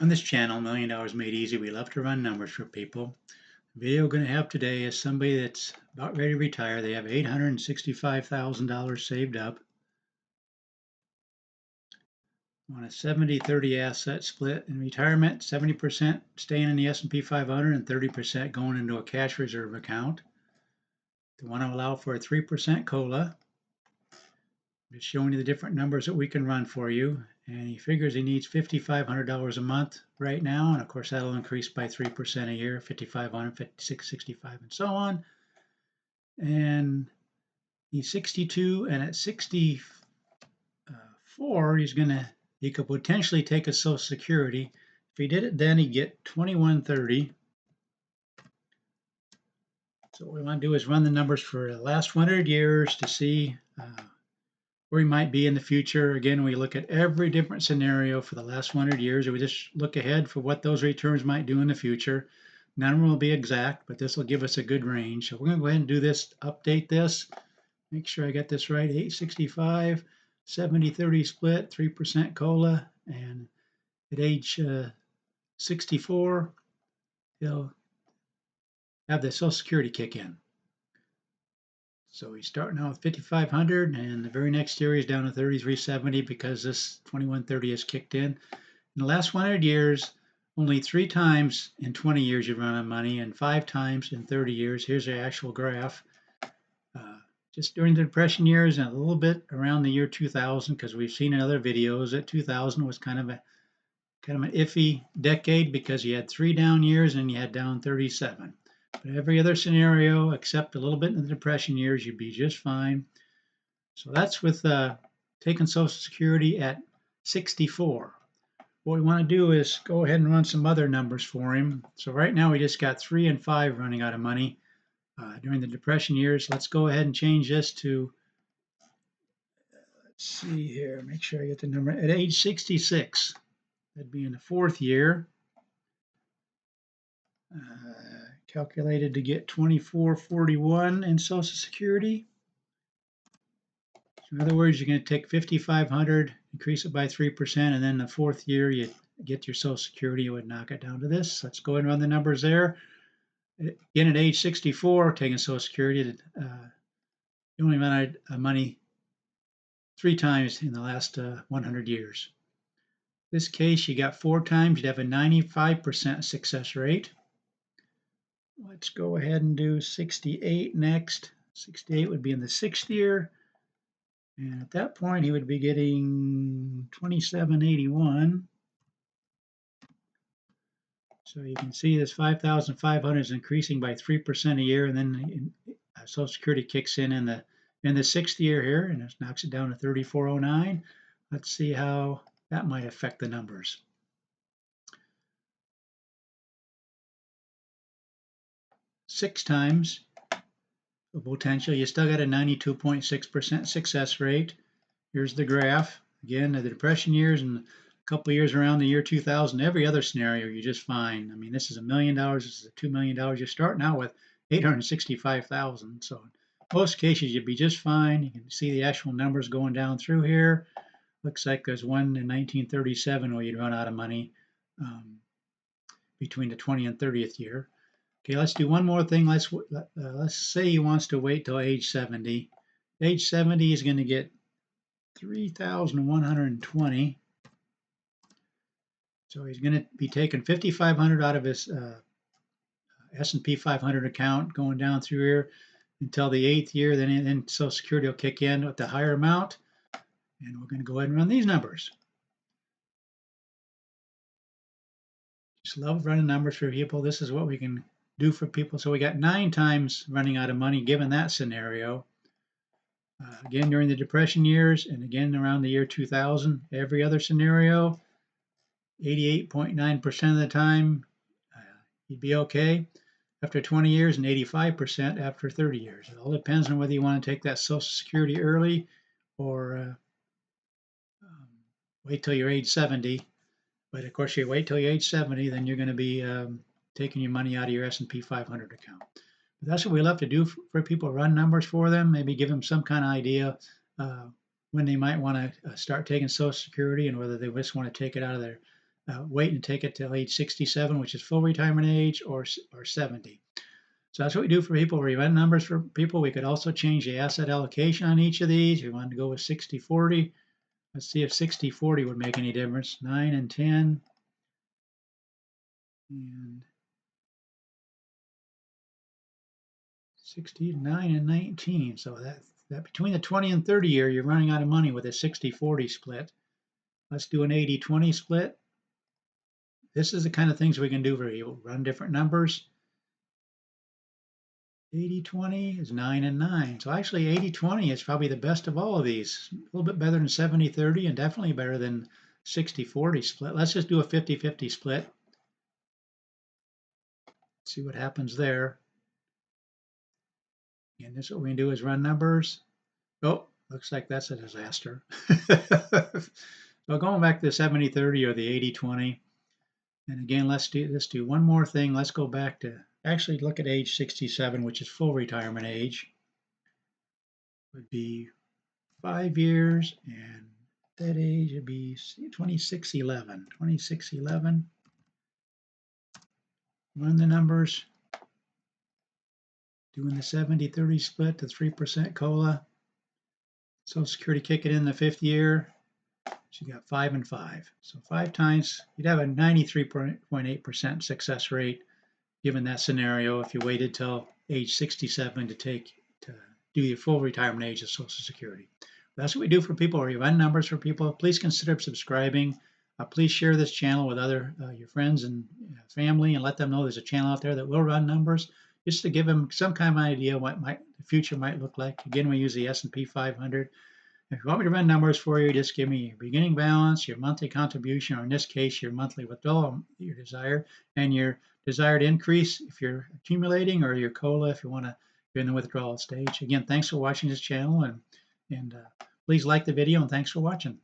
On this channel, Million Dollars Made Easy, we love to run numbers for people. The video we're going to have today is somebody that's about ready to retire. They have $865,000 saved up on a 70-30 asset split in retirement, 70% staying in the S&P 500 and 30% going into a cash reserve account. They want to allow for a 3% COLA. Just showing you the different numbers that we can run for you. And he figures he needs $5,500 a month right now. And of course, that'll increase by 3% a year, 5,500, 56, 65, and so on. And he's 62, and at 64, he could potentially take a Social Security. If he did it then, he'd get 2130. So what we want to do is run the numbers for the last 100 years to see where we might be in the future. Again, we look at every different scenario for the last 100 years, or we just look ahead for what those returns might do in the future. None of them will be exact, but this will give us a good range. So we're going to go ahead and do this, update this, make sure I got this right. 865, 70-30 split, 3% COLA, and at age 64, he'll have the Social Security kick in. So he's starting out with 5,500, and the very next year he's down to 3,370 because this 2130 has kicked in. In the last 100 years, only 3 times in 20 years you run out of money, and 5 times in 30 years. Here's the actual graph. Just during the Depression years and a little bit around the year 2000, because we've seen in other videos that 2000 was kind of an iffy decade because you had 3 down years and you had down 37. But every other scenario, except a little bit in the Depression years, you'd be just fine. So that's with taking Social Security at 64. What we want to do is go ahead and run some other numbers for him. So right now we just got 3 and 5 running out of money during the Depression years. Let's go ahead and change this to, let's see here, make sure I get the number, at age 66. That'd be in the 4th year. Calculated to get 2441 in Social Security. So in other words, you're going to take 5,500, increase it by 3%, and then the 4th year you get your Social Security, you would knock it down to this. Let's go ahead and run the numbers there. Again, at age 64, taking Social Security, you only run out of money 3 times in the last 100 years. In this case, you got 4 times, you'd have a 95% success rate. Let's go ahead and do 68 next. 68 would be in the 6th year. And at that point, he would be getting 2781. So you can see this 5,500 is increasing by 3% a year, and then Social Security kicks in the 6th year here, and it knocks it down to 3409. Let's see how that might affect the numbers. 6 times the potential, you still got a 92.6% success rate. Here's the graph. Again, the Depression years and a couple of years around the year 2000, every other scenario, you're just fine. I mean, this is $1 million, this is $2 million. You're starting out with 865,000. So in most cases, you'd be just fine. You can see the actual numbers going down through here. Looks like there's one in 1937 where you'd run out of money between the 20th and 30th year. Okay, let's do one more thing. Let's say he wants to wait till age 70. Age 70 is going to get 3,120. So he's going to be taking 5,500 out of his S&P 500 account, going down through here until the 8th year. Then Social Security will kick in with the higher amount. And we're going to go ahead and run these numbers. Just love running numbers for people. This is what we can do for people. So we got 9 times running out of money given that scenario. Again, during the Depression years, and again around the year 2000. Every other scenario, 88.9% of the time, you'd be okay after 20 years, and 85% after 30 years. It all depends on whether you want to take that Social Security early or wait till you're age 70. But of course, you wait till you're age 70, then you're going to be taking your money out of your S&P 500 account. But that's what we love to do for people, run numbers for them, maybe give them some kind of idea when they might want to start taking Social Security and whether they just want to take it out of their wait and take it till age 67, which is full retirement age, or 70. So that's what we do for people. We run numbers for people. We could also change the asset allocation on each of these. We wanted to go with 60-40. Let's see if 60-40 would make any difference. 9 and 10. And 69 and 19. So that between the 20 and 30 year, you're running out of money with a 60-40 split. Let's do an 80-20 split. This is the kind of things we can do for you. Run different numbers. 80-20 is 9 and 9. So actually 80-20 is probably the best of all of these. A little bit better than 70-30 and definitely better than 60-40 split. Let's just do a 50-50 split. See what happens there. And this what we can do is run numbers. Oh, looks like that's a disaster. So going back to the 70-30 or the 80-20. And again, let's do one more thing. Let's go back to actually look at age 67, which is full retirement age. Would be 5 years, and that age would be 2611. 2611. Run the numbers. Doing the 70-30 split to 3% COLA. Social Security kicking in the 5th year. So you got 5 and 5. So 5 times, you'd have a 93.8% success rate given that scenario if you waited till age 67 to do your full retirement age of Social Security. That's what we do for people. We run numbers for people. Please consider subscribing. Please share this channel with your friends and family, and let them know there's a channel out there that will run numbers, just to give them some kind of idea what the future might look like. Again, we use the S&P 500. If you want me to run numbers for you, just give me your beginning balance, your monthly contribution, or in this case, your monthly withdrawal, your desire, and your desired increase if you're accumulating, or your COLA if you're in the withdrawal stage. Again, thanks for watching this channel, and please like the video, and thanks for watching.